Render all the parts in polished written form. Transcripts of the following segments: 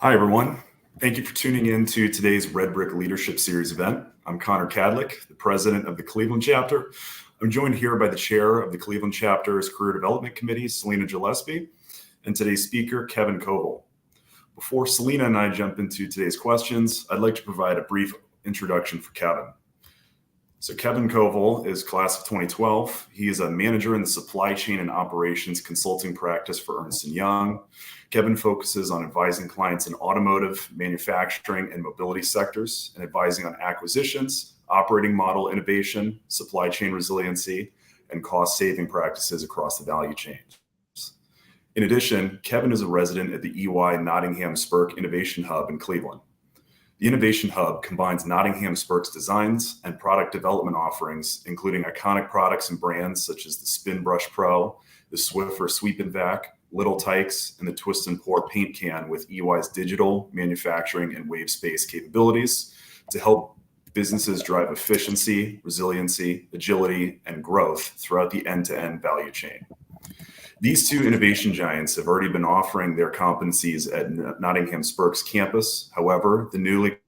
Hi, everyone. Thank you for tuning in to today's RedBrick Leadership Series event. I'm Connor Cadlick, the president of the Cleveland chapter. I'm joined here by the chair of the Cleveland chapter's Career Development Committee, Selena Gillespie, and today's speaker, Kevin Koval. Before Selena and I jump into today's questions, I'd like to provide a brief introduction for Kevin. So Kevin Koval is class of 2012. He is a manager in the supply chain and operations consulting practice for Ernst & Young. Kevin focuses on advising clients in automotive, manufacturing, and mobility sectors, and advising on acquisitions, operating model innovation, supply chain resiliency, and cost-saving practices across the value chain. In addition, Kevin is a resident at the EY Nottingham Spurk Innovation Hub in Cleveland. The Innovation Hub combines Nottingham Spurk's designs and product development offerings, including iconic products and brands such as the Spin Brush Pro, the Swiffer Sweep and Vac, Little Tykes, and the Twist and Pour paint can with EY's digital, manufacturing, and wave space capabilities to help businesses drive efficiency, resiliency, agility, and growth throughout the end-to-end value chain. These two innovation giants have already been offering their competencies at Nottingham Spurk's campus. However, the newly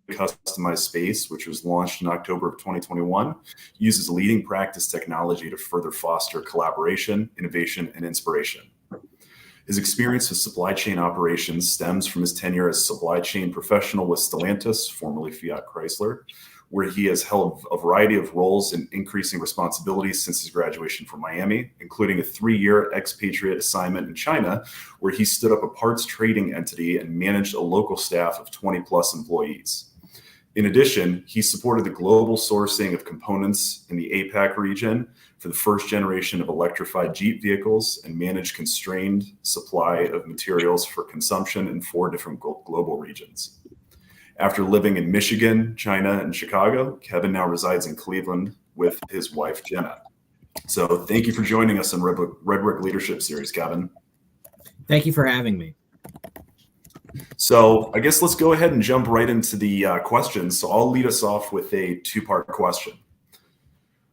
customized space, which was launched in October of 2021, uses leading practice technology to further foster collaboration, innovation, and inspiration. His experience with supply chain operations stems from his tenure as supply chain professional with Stellantis, formerly Fiat Chrysler, where he has held a variety of roles in increasing responsibilities since his graduation from Miami, including a 3-year expatriate assignment in China, where he stood up a parts trading entity and managed a local staff of 20 plus employees. In addition, he supported the global sourcing of components in the APAC region for the first generation of electrified Jeep vehicles and managed constrained supply of materials for consumption in 4 different global regions. After living in Michigan, China, and Chicago, Kevin now resides in Cleveland with his wife, Jenna. So thank you for joining us on RedBrick Leadership Series, Kevin. Thank you for having me. So I guess let's go ahead and jump right into the questions. So I'll lead us off with a 2-part question.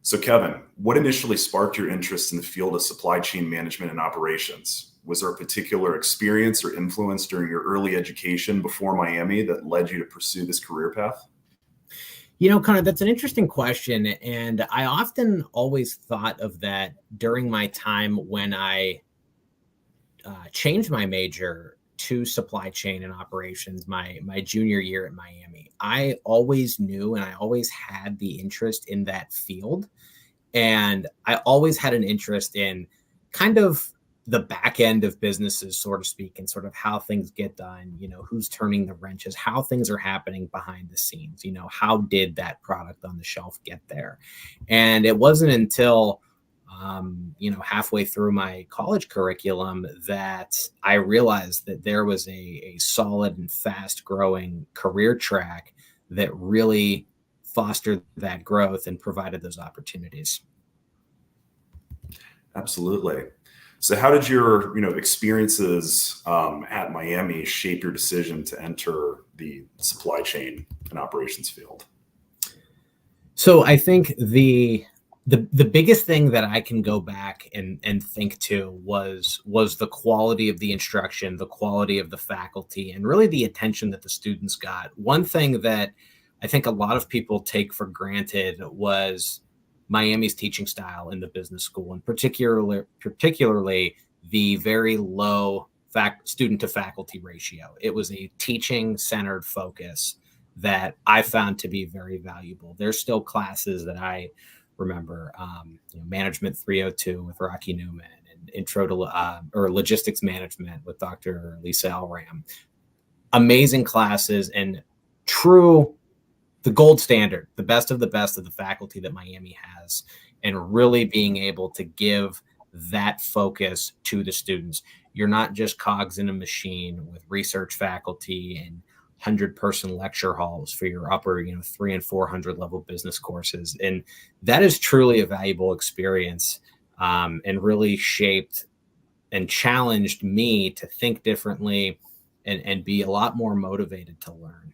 So Kevin, what initially sparked your interest in the field of supply chain management and operations? Was there a particular experience or influence during your early education before Miami that led you to pursue this career path? You know, Connor, that's an interesting question. And I often always thought of that during my time when I changed my major to supply chain and operations my junior year at Miami. I always knew and I always had the interest in that field. And I always had an interest in kind of the back end of businesses, so to speak, and sort of how things get done, you know, who's turning the wrenches, how things are happening behind the scenes, you know, how did that product on the shelf get there? And it wasn't until, halfway through my college curriculum that I realized that there was a solid and fast growing career track that really fostered that growth and provided those opportunities. Absolutely. So how did your, experiences at Miami shape your decision to enter the supply chain and operations field? So I think the biggest thing that I can go back and think to was the quality of the instruction, the quality of the faculty, and really the attention that the students got. One thing that I think a lot of people take for granted was Miami's teaching style in the business school, and particularly the very low student to faculty ratio. It was a teaching centered focus that I found to be very valuable. There's still classes that I remember, Management 302 with Rocky Newman, and Intro to Logistics Management with Dr. Lisa Elram. Amazing classes and the gold standard, the best of the faculty that Miami has, and really being able to give that focus to the students. You're not just cogs in a machine with research faculty and 100-person lecture halls for your upper, 300 and 400 level business courses. And that is truly a valuable experience, and really shaped and challenged me to think differently and be a lot more motivated to learn.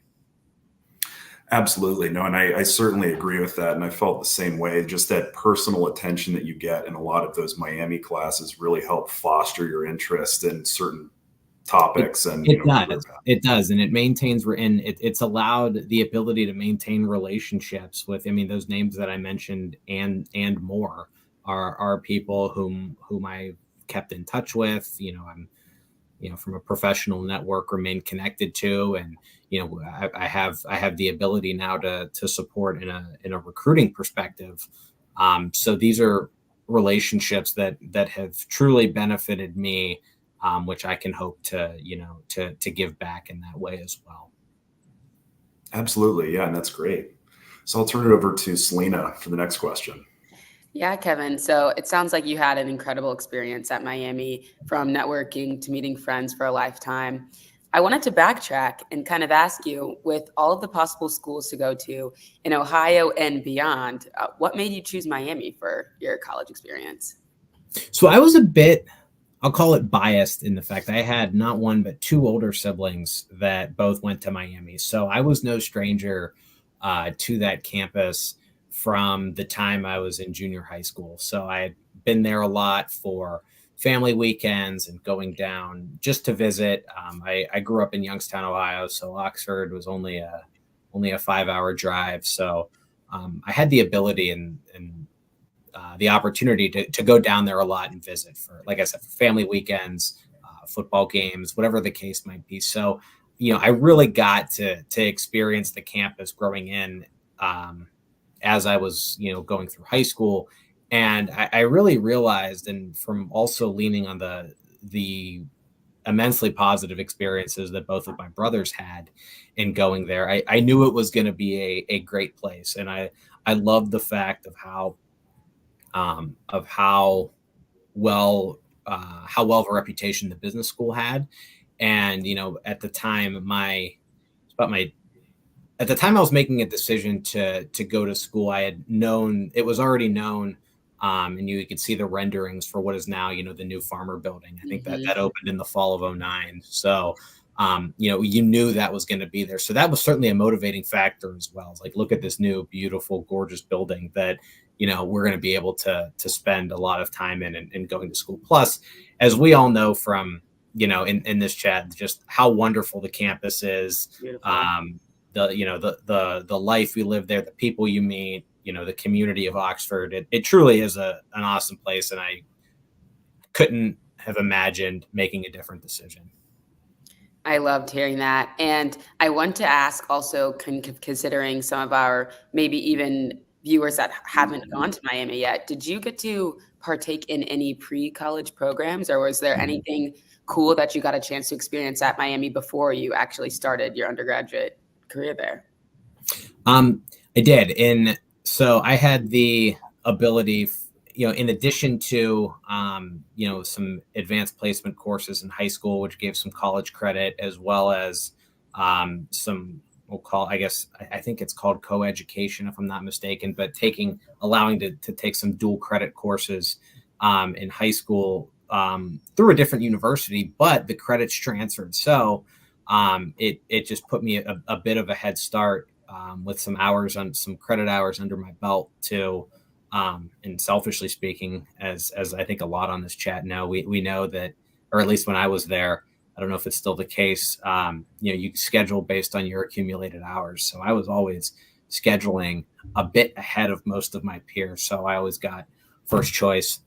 Absolutely. No, and I certainly agree with that. And I felt the same way. Just that personal attention that you get in a lot of those Miami classes really help foster your interest in certain topics and It career does. path. It does. And it maintains, and it's allowed the ability to maintain relationships with, I mean, those names that I mentioned and more are people whom I kept in touch with. I'm, from a professional network remain connected to. And, I have the ability now to support in a recruiting perspective. So these are relationships that have truly benefited me, which I can hope to give back in that way as well. Absolutely. Yeah. And that's great. So I'll turn it over to Selena for the next question. Yeah, Kevin. So it sounds like you had an incredible experience at Miami, from networking to meeting friends for a lifetime. I wanted to backtrack and kind of ask you, with all of the possible schools to go to in Ohio and beyond, what made you choose Miami for your college experience? So I was a bit, I'll call it biased, in the fact I had not one, but two older siblings that both went to Miami. So I was no stranger to that campus from the time I was in junior high school. So I had been there a lot for family weekends and going down just to visit. I grew up in Youngstown, Ohio, so Oxford was only a 5-hour drive. So I had the ability and the opportunity to go down there a lot and visit for, like I said, for family weekends, football games, whatever the case might be. So, I really got to experience the campus growing in, as I was, going through high school. And I really realized, and from also leaning on the immensely positive experiences that both of my brothers had in going there, I knew it was going to be a great place. And I loved the fact of how well of a reputation the business school had. And at the time I was making a decision to go to school, I had known, it was already known, and you could see the renderings for what is now the new Farmer building. I think that opened in the fall of 2009. So you knew that was going to be there. So that was certainly a motivating factor as well. It's like, look at this new, beautiful, gorgeous building that, we're going to be able to spend a lot of time in and going to school. Plus, as we all know from, in this chat, just how wonderful the campus is. The life we live there, the people you meet, the community of Oxford. It truly is an awesome place. And I couldn't have imagined making a different decision. I loved hearing that. And I want to ask also, considering some of our maybe even viewers that haven't gone to Miami yet, did you get to partake in any pre-college programs, or was there anything cool that you got a chance to experience at Miami before you actually started your undergraduate career there? I did. And so I had the ability, in addition to, some advanced placement courses in high school, which gave some college credit, as well as some, we'll call, I think it's called co-education, if I'm not mistaken, but allowing to take some dual credit courses in high school through a different university, but the credits transferred. So it just put me a bit of a head start with some credit hours under my belt too. And selfishly speaking, as I think a lot on this chat know, we know that, or at least when I was there, I don't know if it's still the case, you schedule based on your accumulated hours. So I was always scheduling a bit ahead of most of my peers. So I always got first choice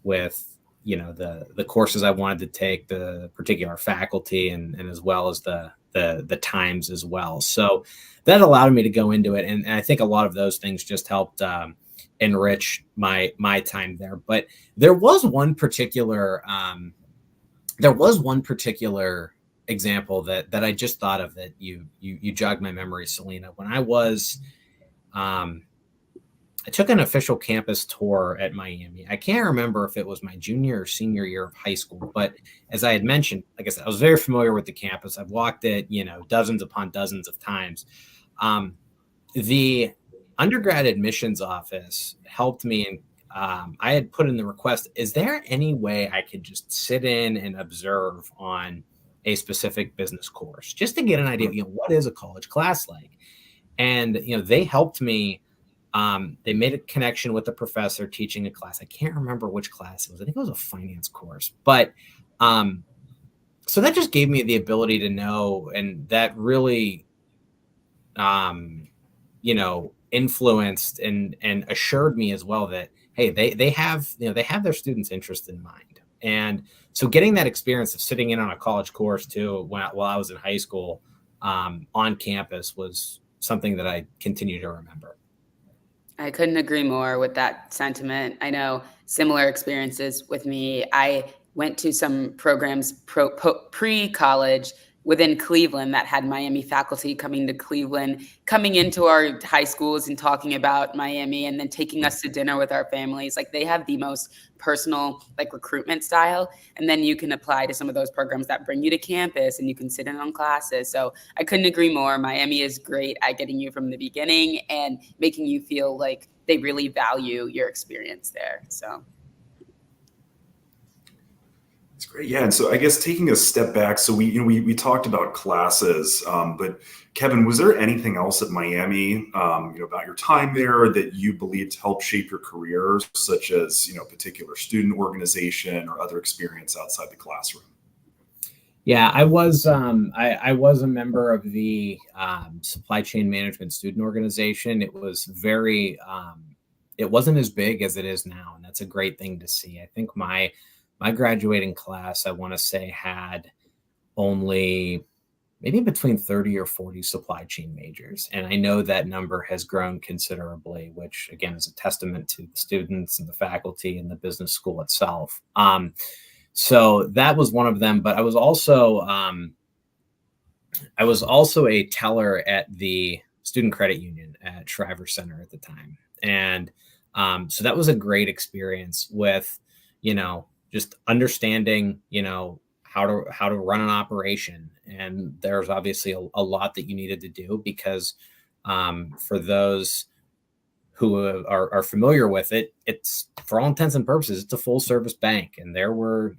with, the courses I wanted to take, the particular faculty, and as well as the times as well. So that allowed me to go into it. And I think a lot of those things just helped enrich my time there. But there was one particular example that I just thought of, that you jogged my memory, Selena. When I took an official campus tour at Miami. I can't remember if it was my junior or senior year of high school, but as I had mentioned, like I said, I was very familiar with the campus. I've walked it, dozens upon dozens of times. The undergrad admissions office helped me, and I had put in the request, is there any way I could just sit in and observe on a specific business course, just to get an idea, what is a college class like? And, they helped me. They made a connection with the professor teaching a class. I can't remember which class it was. I think it was a finance course, but so that just gave me the ability to know, and that really, influenced and assured me as well that, hey, they have, they have their students' interest in mind. And so getting that experience of sitting in on a college course too, while I was in high school, on campus, was something that I continue to remember. I couldn't agree more with that sentiment. I know similar experiences with me. I went to some programs pre-college within Cleveland that had Miami faculty coming to Cleveland, coming into our high schools and talking about Miami, and then taking us to dinner with our families. Like, they have the most personal, like, recruitment style. And then you can apply to some of those programs that bring you to campus, and you can sit in on classes. So I couldn't agree more. Miami is great at getting you from the beginning and making you feel like they really value your experience there. So It's great. Yeah. And so I guess taking a step back, so we talked about classes, but Kevin, was there anything else at Miami, about your time there that you believed helped shape your career, such as, particular student organization or other experience outside the classroom? Yeah, I was I was a member of the supply chain management student organization. It was very it wasn't as big as it is now, and that's a great thing to see. I think my graduating class, I want to say, had only maybe between 30 or 40 supply chain majors. And I know that number has grown considerably, which again is a testament to the students and the faculty and the business school itself. So that was one of them. But I was also a teller at the student credit union at Shriver Center at the time. And so that was a great experience with, just understanding, how to run an operation. And there's obviously a lot that you needed to do because for those who are familiar with it, it's, for all intents and purposes, it's a full service bank. And there were,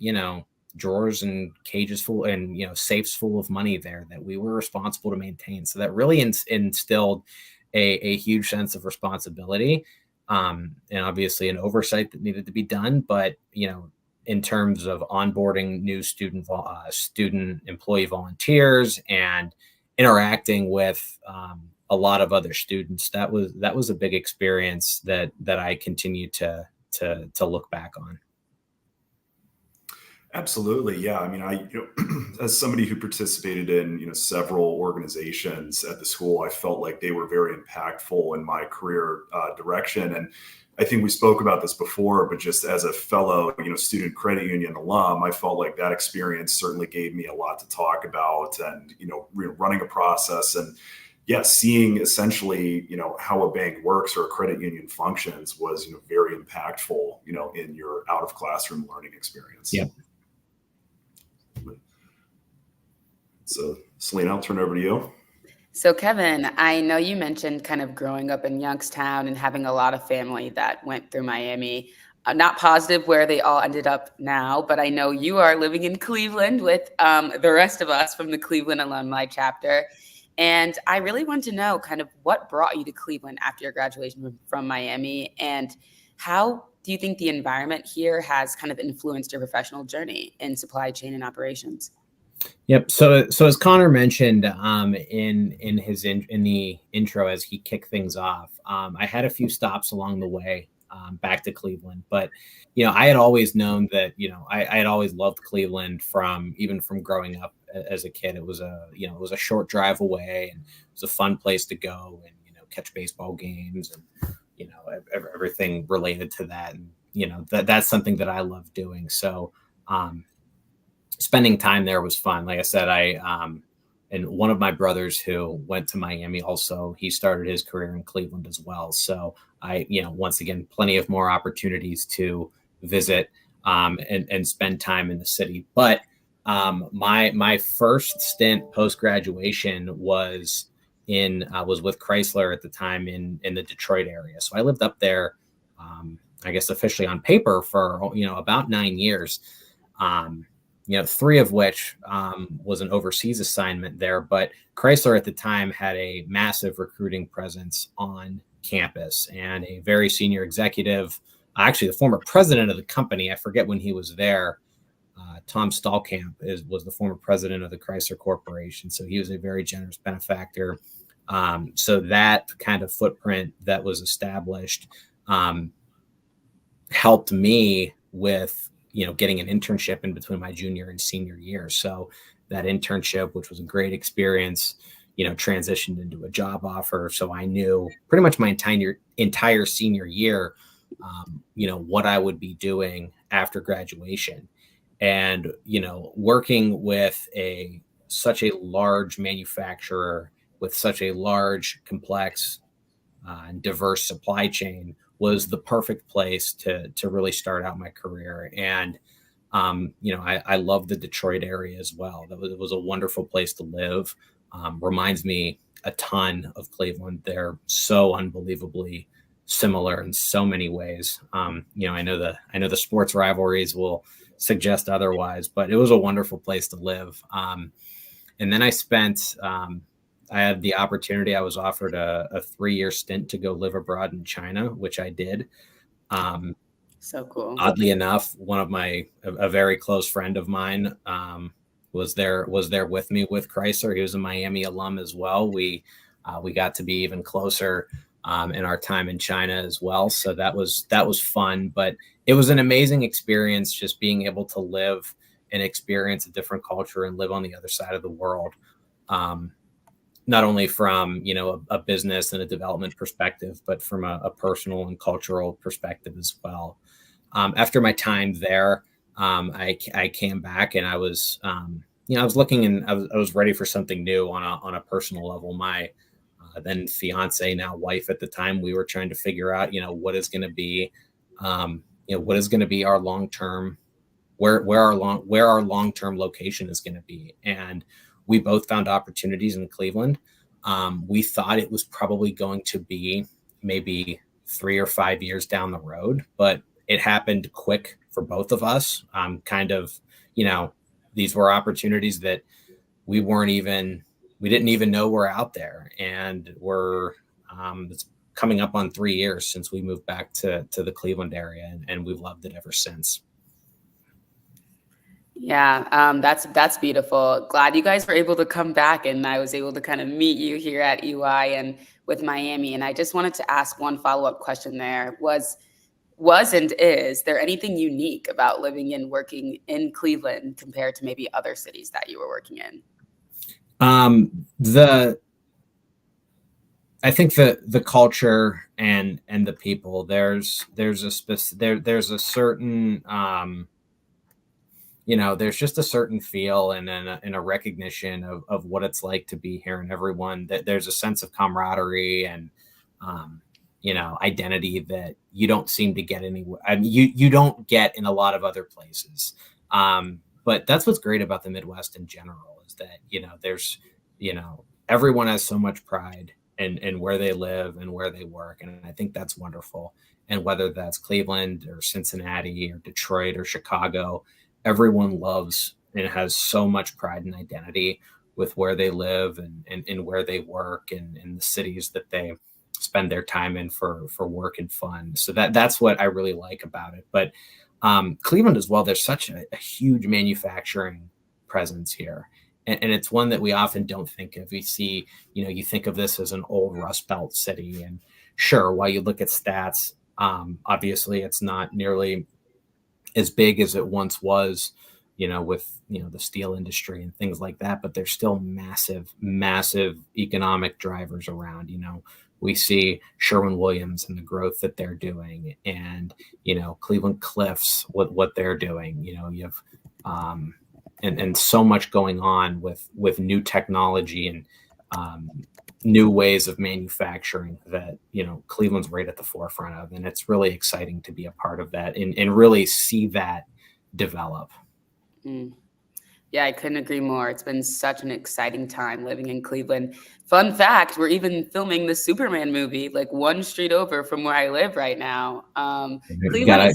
drawers and cages full and, safes full of money there that we were responsible to maintain. So that really instilled a huge sense of responsibility, and obviously an oversight that needed to be done. But, in terms of onboarding new student employee volunteers and interacting with a lot of other students, that was a big experience that I continue to look back on. Absolutely. Yeah. I mean, as somebody who participated in, several organizations at the school, I felt like they were very impactful in my career direction. And I think we spoke about this before, but just as a fellow, student credit union alum, I felt like that experience certainly gave me a lot to talk about, and, running a process and, yeah, seeing essentially, how a bank works or a credit union functions was, very impactful, in your out of classroom learning experience. Yeah. So, Selena, I'll turn over to you. So, Kevin, I know you mentioned kind of growing up in Youngstown and having a lot of family that went through Miami. I'm not positive where they all ended up now, but I know you are living in Cleveland with the rest of us from the Cleveland Alumni Chapter. And I really want to know kind of what brought you to Cleveland after your graduation from Miami, and how do you think the environment here has kind of influenced your professional journey in supply chain and operations? Yep. So as Connor mentioned in the intro as he kicked things off, I had a few stops along the way back to Cleveland, but I had always known that I had always loved Cleveland from growing up as a kid. It was a short drive away, and it was a fun place to go and catch baseball games and everything related to that, and that's something that I love doing. So spending time there was fun. Like I said, and one of my brothers who went to Miami also, he started his career in Cleveland as well. So once again, plenty of more opportunities to visit and spend time in the city. But my first stint post-graduation was with Chrysler at the time in the Detroit area. So I lived up there, I guess officially on paper for, about 9 years. 3 of which was an overseas assignment there. But Chrysler at the time had a massive recruiting presence on campus, and a very senior executive, actually the former president of the company, I forget when he was there, Tom Stallkamp was the former president of the Chrysler Corporation. So he was a very generous benefactor. So that kind of footprint that was established helped me with, getting an internship in between my junior and senior year. So that internship, which was a great experience, transitioned into a job offer. So I knew pretty much my entire senior year, what I would be doing after graduation. And, working with such a large manufacturer with such a large, complex, and diverse supply chain was the perfect place to really start out my career. And, I love the Detroit area as well. It was a wonderful place to live. Reminds me a ton of Cleveland. They're so unbelievably similar in so many ways. I know the sports rivalries will suggest otherwise, but it was a wonderful place to live. And then I had the opportunity. I was offered a 3-year stint to go live abroad in China, which I did. So cool. Oddly enough, a very close friend of mine was there with me with Chrysler. He was a Miami alum as well. We got to be even closer in our time in China as well. So that was fun, but it was an amazing experience just being able to live and experience a different culture and live on the other side of the world. Not only from, a business and a development perspective, but from a personal and cultural perspective as well. After my time there, I came back and I was, I was looking and I was ready for something new on a personal level. My then fiance, now wife at the time, we were trying to figure out, what is going to be, our long-term, where our long-term location is going to be. And we both found opportunities in Cleveland. We thought it was probably going to be maybe 3 or 5 years down the road, but it happened quick for both of us. These were opportunities that we didn't even know were out there. And it's coming up on 3 years since we moved back to the Cleveland area, and we've loved it ever since. Yeah, that's beautiful. Glad you guys were able to come back and I was able to kind of meet you here at EY and with Miami. And I just wanted to ask one follow-up question there. Was and is there anything unique about living and working in Cleveland compared to maybe other cities that you were working in? I think the culture and the people, there's a certain, there's just a certain feel and a recognition of what it's like to be here, and everyone that there's a sense of camaraderie and, identity that you don't seem to get anywhere. I mean, you don't get in a lot of other places. But that's what's great about the Midwest in general is that, there's, everyone has so much pride in where they live and where they work. And I think that's wonderful. And whether that's Cleveland or Cincinnati or Detroit or Chicago, everyone loves and has so much pride and identity with where they live and where they work and in the cities that they spend their time in for work and fun. So that's what I really like about it. But Cleveland as well, there's such a huge manufacturing presence here. And it's one that we often don't think of. We see, you think of this as an old Rust Belt city. And sure, while you look at stats, obviously it's not nearly as big as it once was, with, the steel industry and things like that. But there's still massive, massive economic drivers around. We see Sherwin-Williams and the growth that they're doing, and Cleveland Cliffs, what they're doing. You have and so much going on with new technology and new ways of manufacturing that Cleveland's right at the forefront of, and it's really exciting to be a part of that and really see that develop. Yeah, I couldn't agree more. It's been such an exciting time living in Cleveland. Fun fact, we're even filming the Superman movie like one street over from where I live right now. Gotta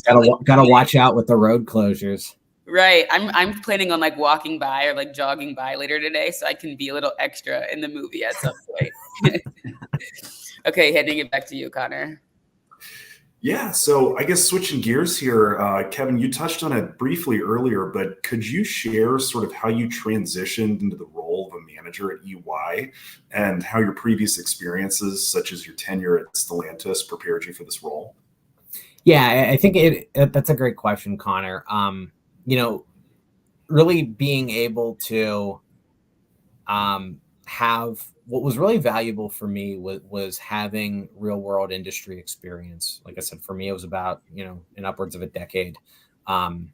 watch out with the road closures. Right. I'm planning on like walking by or like jogging by later today so I can be a little extra in the movie at some point. Okay, handing it back to you, Connor. Yeah, so I guess switching gears here, Kevin, you touched on it briefly earlier, but could you share sort of how you transitioned into the role of a manager at EY and how your previous experiences, such as your tenure at Stellantis, prepared you for this role? Yeah, I think that's a great question, Connor. You know, really being able to have what was really valuable for me was having real world industry experience. Like I said, for me, it was about, in upwards of a decade um,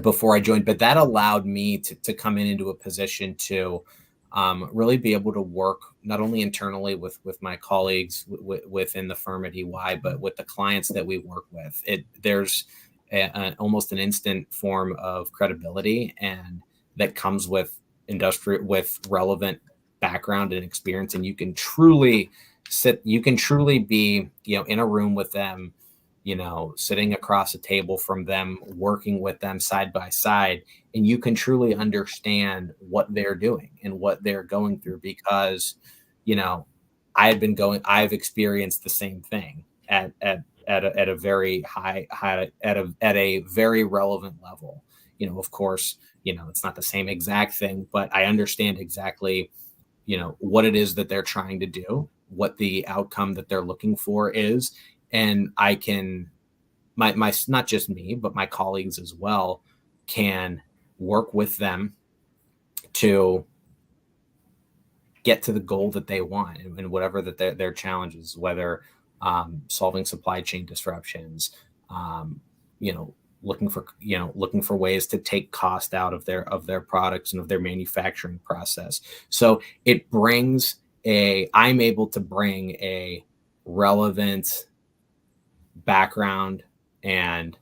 before I joined, but that allowed me to come into a position to really be able to work not only internally with my colleagues within the firm at EY, but with the clients that we work with. There's almost an instant form of credibility, and that comes with relevant background and experience, and you can truly be, in a room with them, sitting across a table from them, working with them side by side, and you can truly understand what they're doing and what they're going through, because, I've experienced the same thing at a very at a very relevant level. Of course, it's not the same exact thing, but I understand exactly, what it is that they're trying to do, what the outcome that they're looking for is. And I can, my not just me, but my colleagues as well, can work with them to get to the goal that they want, and whatever that their challenges, whether solving supply chain disruptions, um, you know, looking for ways to take cost out of their products and of their manufacturing process. So I'm able to bring a relevant background and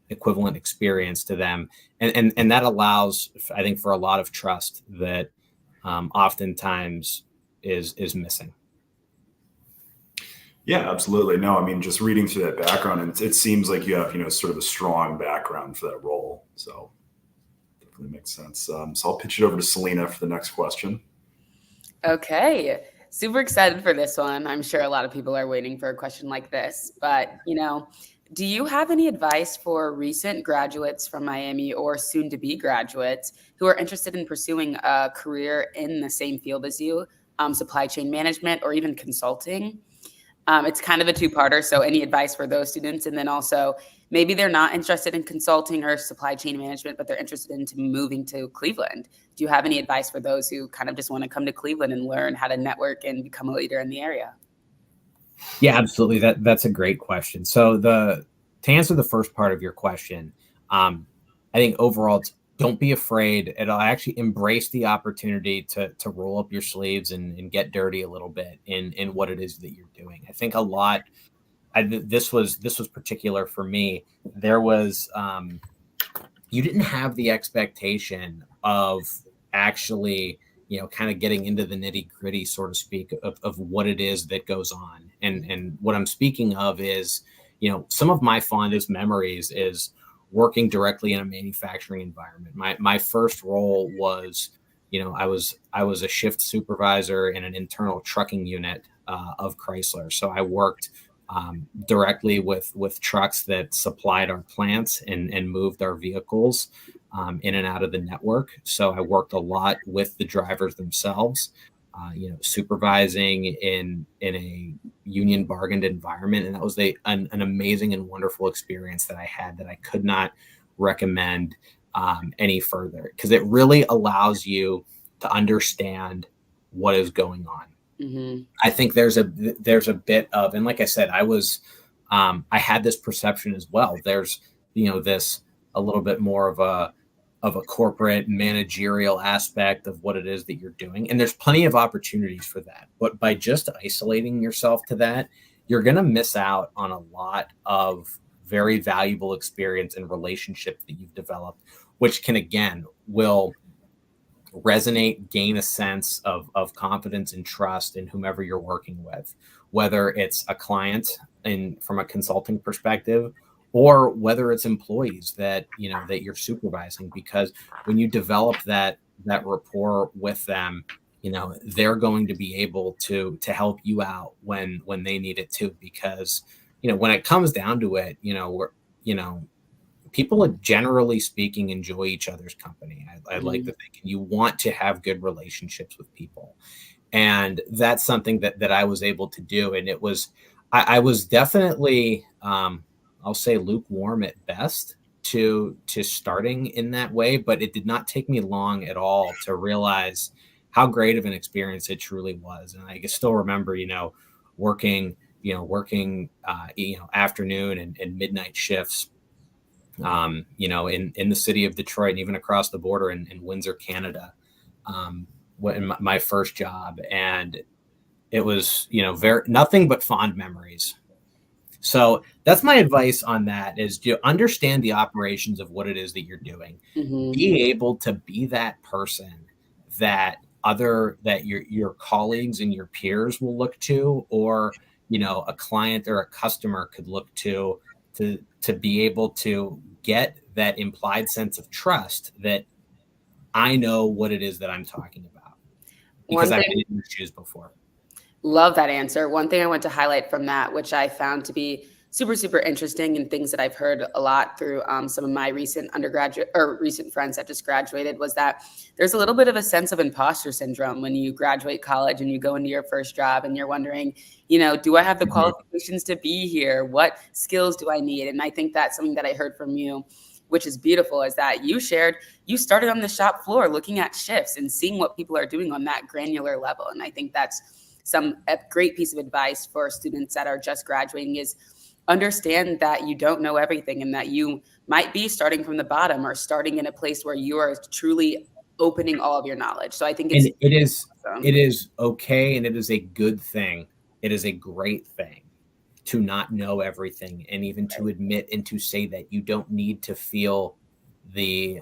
equivalent experience to them, and that allows, I think, for a lot of trust that oftentimes is missing. Yeah, absolutely. No, I mean, just reading through that background, and it seems like you have, sort of a strong background for that role. So definitely makes sense. So I'll pitch it over to Selena for the next question. Okay. Super excited for this one. I'm sure a lot of people are waiting for a question like this. But, do you have any advice for recent graduates from Miami or soon to be graduates who are interested in pursuing a career in the same field as you, supply chain management or even consulting? It's kind of a two-parter. So any advice for those students? And then also maybe they're not interested in consulting or supply chain management, but they're interested in moving to Cleveland. Do you have any advice for those who kind of just want to come to Cleveland and learn how to network and become a leader in the area? Yeah, absolutely. That's a great question. So to answer the first part of your question, I think overall, don't be afraid. It'll actually embrace the opportunity to roll up your sleeves and get dirty a little bit in what it is that you're doing. I think a lot. This was particular for me. There was you didn't have the expectation of actually, kind of getting into the nitty gritty, so to speak, of what it is that goes on. And what I'm speaking of is, some of my fondest memories is working directly in a manufacturing environment. My first role was, I was a shift supervisor in an internal trucking unit of Chrysler. So I worked directly with trucks that supplied our plants and moved our vehicles in and out of the network. So I worked a lot with the drivers themselves, supervising in a union bargained environment. And that was an amazing and wonderful experience that I had, that I could not recommend any further, because it really allows you to understand what is going on. Mm-hmm. I think there's a bit of, and like I said, I had this perception as well. There's, this a little bit more of a corporate managerial aspect of what it is that you're doing. And there's plenty of opportunities for that. But by just isolating yourself to that, you're going to miss out on a lot of very valuable experience and relationships that you've developed, which will resonate, gain a sense of confidence and trust in whomever you're working with, whether it's a client from a consulting perspective, or whether it's employees that you're supervising. Because when you develop that rapport with them, they're going to be able to help you out when they need it too. Because when it comes down to it, people generally speaking enjoy each other's company. I like to think, and you want to have good relationships with people. And that's something that I was able to do. And I was definitely, I'll say lukewarm at best to starting in that way, but it did not take me long at all to realize how great of an experience it truly was. And I can still remember, working afternoon and midnight shifts, in the city of Detroit and even across the border in Windsor, Canada, in my first job. And it was, nothing but fond memories. So that's my advice on that, is to understand the operations of what it is that you're doing. Be able to be that person that your colleagues and your peers will look to, or, a client or a customer could look to be able to get that implied sense of trust that I know what it is that I'm talking about because I've been in your shoes before. Love that answer. One thing I want to highlight from that, which I found to be super, super interesting, and things that I've heard a lot through some of my recent undergraduate or recent friends that just graduated, was that there's a little bit of a sense of imposter syndrome when you graduate college and you go into your first job and you're wondering, do I have the qualifications to be here? What skills do I need? And I think that's something that I heard from you, which is beautiful, is that you started on the shop floor looking at shifts and seeing what people are doing on that granular level. And I think that's a great piece of advice for students that are just graduating, is understand that you don't know everything, and that you might be starting from the bottom or starting in a place where you are truly opening all of your knowledge. So I think it is okay. And it is a good thing. It is a great thing to not know everything, and even to admit and to say that you don't need to feel the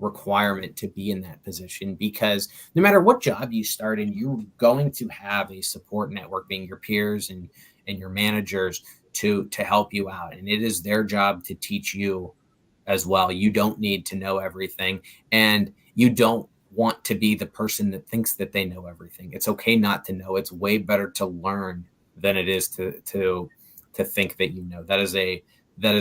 requirement to be in that position, because no matter what job you start in, you're going to have a support network, being your peers and your managers, to help you out. And it is their job to teach you as well. You don't need to know everything, and you don't want to be the person that thinks that they know everything. It's okay not to know. It's way better to learn than it is to think that you know. That is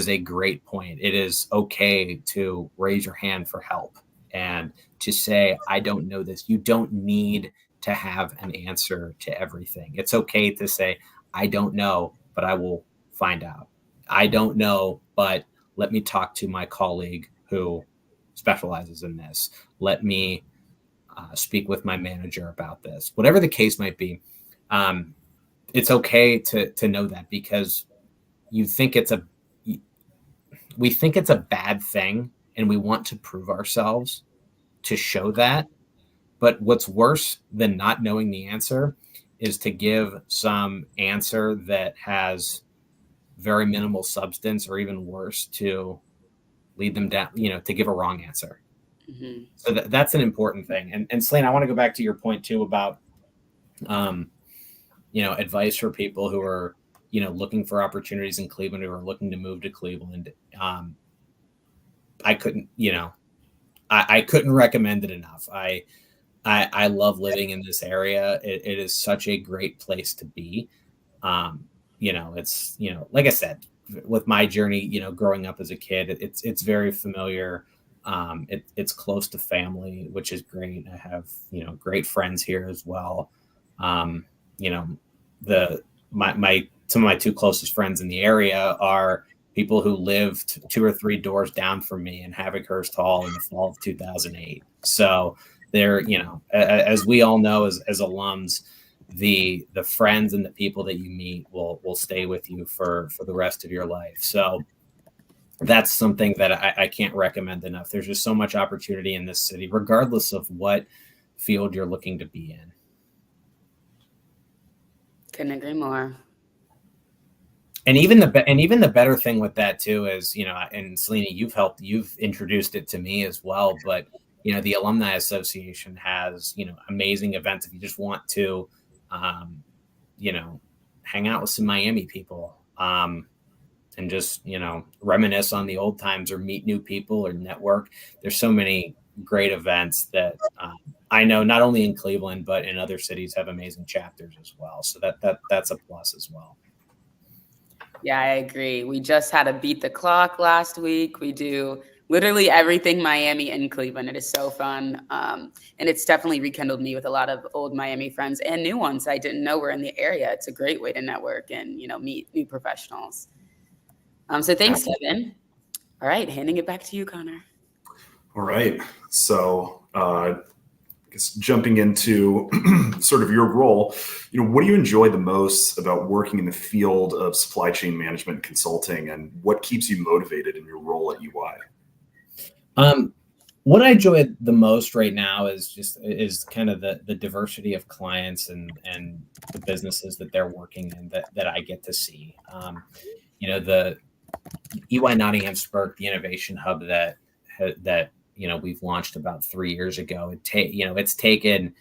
a great point. It is okay to raise your hand for help and to say, I don't know this. You don't need to have an answer to everything. It's okay to say, I don't know, but I will find out. I don't know, but let me talk to my colleague who specializes in this. Let me speak with my manager about this. Whatever the case might be, it's okay to know that, because we think it's a bad thing, and we want to prove ourselves to show that. But what's worse than not knowing the answer is to give some answer that has very minimal substance, or even worse, to lead them down, to give a wrong answer. So that's an important thing. And Selene, I want to go back to your point too about, advice for people who are, looking for opportunities in Cleveland, who are looking to move to Cleveland. I couldn't recommend it enough. I love living in this area. It is such a great place to be. It's, like I said, with my journey, growing up as a kid, it's very familiar. It's close to family, which is great. I have, great friends here as well. Some of my two closest friends in the area are people who lived 2 or 3 doors down from me in Havochurst Hall in the fall of 2008. So they're, as we all know, as alums, the friends and the people that you meet will stay with you for the rest of your life. So that's something that I can't recommend enough. There's just so much opportunity in this city, regardless of what field you're looking to be in. Couldn't agree more. And even the better thing with that too is, and Selene, you've introduced it to me as well, but the Alumni Association has, amazing events. If you just want to, hang out with some Miami people, and just, reminisce on the old times, or meet new people, or network. There's so many great events that I know not only in Cleveland, but in other cities have amazing chapters as well. So that's a plus as well. Yeah, I agree. We just had a beat the clock last week. We do literally everything Miami and Cleveland. It is so fun. And it's definitely rekindled me with a lot of old Miami friends and new ones I didn't know were in the area. It's a great way to network and, meet new professionals. So thanks, Kevin. All right, handing it back to you, Connor. All right. So, I guess jumping into sort of your role, what do you enjoy the most about working in the field of supply chain management consulting, and what keeps you motivated in your role at UI? What I enjoy the most right now is kind of the diversity of clients and the businesses that they're working in that I get to see. The EY Nottingham Spurk, the innovation hub that we've launched about 3 years ago. It's taken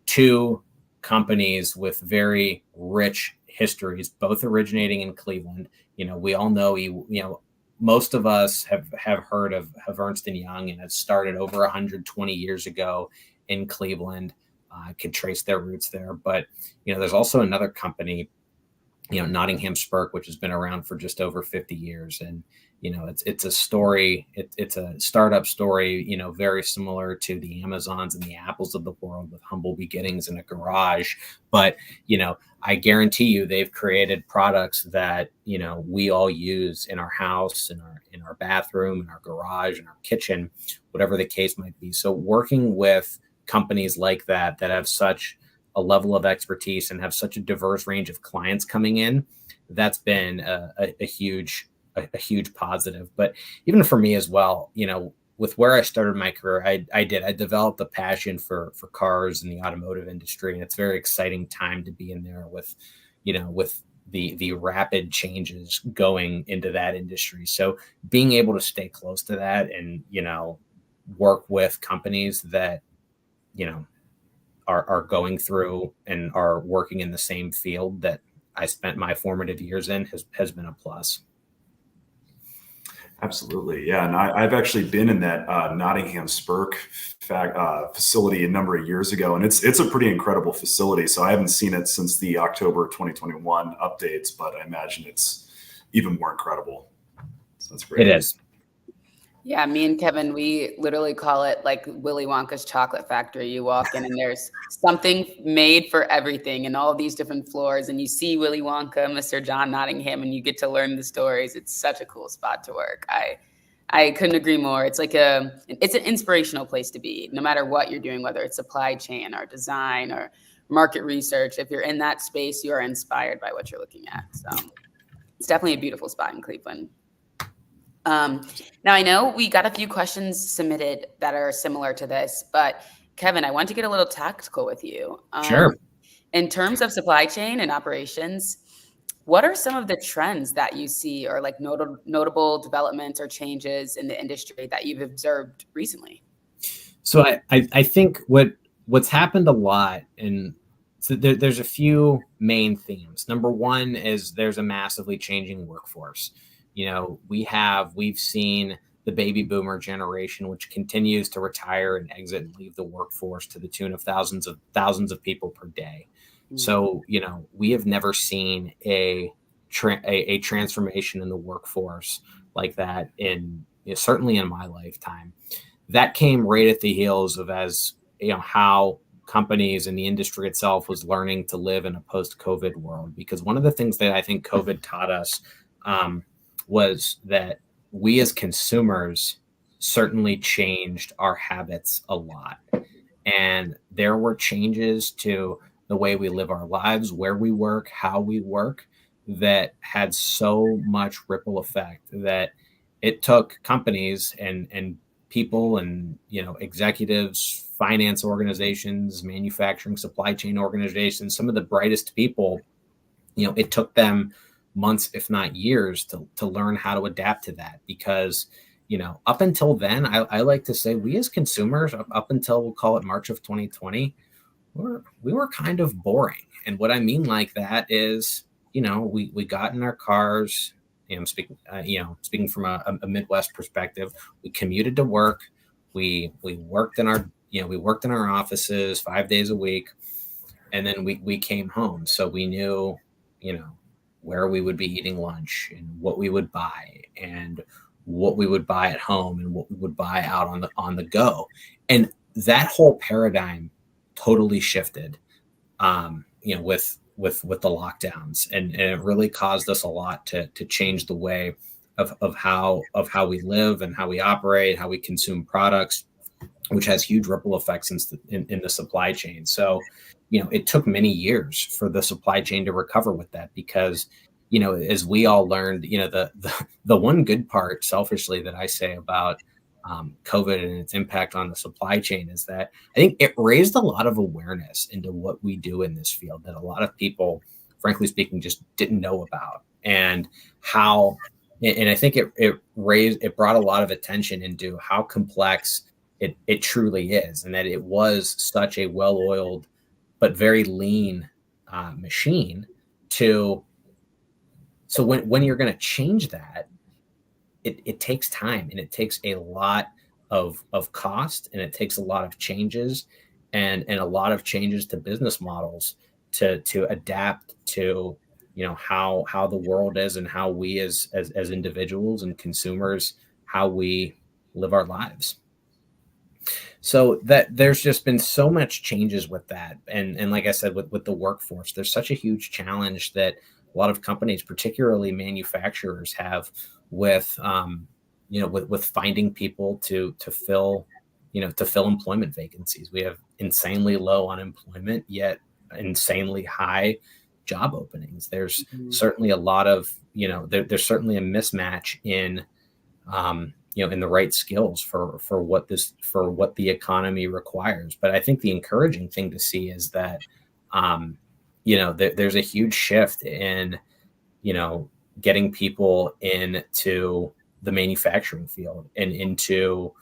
two companies with very rich histories, both originating in Cleveland. We all know most of us have heard of Ernst & Young, and it started over 120 years ago in Cleveland. Could trace their roots there, but there's also another company, Nottingham Spurk, which has been around for just over 50 years. And, it's a story, it's a startup story, very similar to the Amazons and the Apples of the world, with humble beginnings in a garage. But, I guarantee you they've created products that, we all use in our house, in our bathroom, in our garage, in our kitchen, whatever the case might be. So working with companies like that have such a level of expertise and have such a diverse range of clients coming in, that's been a huge positive. But even for me as well, with where I started my career, I developed a passion for cars and the automotive industry, and it's a very exciting time to be in there with the rapid changes going into that industry. So being able to stay close to that and work with companies that are going through and are working in the same field that I spent my formative years in has been a plus. Absolutely. Yeah. And I've actually been in that Nottingham Spurk facility a number of years ago, and it's a pretty incredible facility. So I haven't seen it since the October 2021 updates, but I imagine it's even more incredible. So that's great. It is. Yeah, me and Kevin, we literally call it like Willy Wonka's chocolate factory. You walk in and there's something made for everything and all these different floors. And you see Willy Wonka, Mr. John Nottingham, and you get to learn the stories. It's such a cool spot to work. I couldn't agree more. It's like it's an inspirational place to be, no matter what you're doing, whether it's supply chain or design or market research. If you're in that space, you are inspired by what you're looking at. So it's definitely a beautiful spot in Cleveland. Now, I know we got a few questions submitted that are similar to this, but Kevin, I want to get a little tactical with you. Sure. In terms of supply chain and operations, what are some of the trends that you see, or like notable developments or changes in the industry that you've observed recently? So I think what's happened a lot, and so there's a few main themes. Number one is there's a massively changing workforce. We've seen the baby boomer generation, which continues to retire and exit and leave the workforce to the tune of thousands of people per day. Mm-hmm. So, we have never seen a transformation in the workforce like that certainly in my lifetime. That came right at the heels of how companies and the industry itself was learning to live in a post-COVID world. Because one of the things that I think COVID taught us, was that we as consumers certainly changed our habits a lot. And there were changes to the way we live our lives, where we work, how we work, that had so much ripple effect that it took companies and people and, executives, finance organizations, manufacturing, supply chain organizations, some of the brightest people, it took them months, if not years, to learn how to adapt to that. Because, up until then, I like to say we as consumers, up until we'll call it March of 2020, we were kind of boring. And what I mean like that is, we got in our cars, speaking from a Midwest perspective, we commuted to work, we worked in our offices 5 days a week, and then we came home. So we knew, where we would be eating lunch and what we would buy and what we would buy at home and what we would buy out on the go. And that whole paradigm totally shifted, with the lockdowns, and it really caused us a lot to change the way of how we live and how we operate, how we consume products, which has huge ripple effects in the supply chain. So, it took many years for the supply chain to recover with that, because, as we all learned, the one good part, selfishly, that I say about COVID and its impact on the supply chain is that I think it raised a lot of awareness into what we do in this field that a lot of people, frankly speaking, just didn't know about, and I think it brought a lot of attention into how complex it truly is, and that it was such a well-oiled but very lean machine. So when you're going to change that, it takes time, and it takes a lot of cost, and it takes a lot of changes and a lot of changes to business models to adapt to how the world is, and how we as individuals and consumers, how we live our lives. So that there's just been so much changes with that. And like I said, with the workforce, there's such a huge challenge that a lot of companies, particularly manufacturers, have with with finding people to fill employment vacancies. We have insanely low unemployment, yet insanely high job openings. There's certainly a lot of there's certainly a mismatch in in the right skills for what the economy requires. But I think the encouraging thing to see is that there's a huge shift in getting people into the manufacturing field and into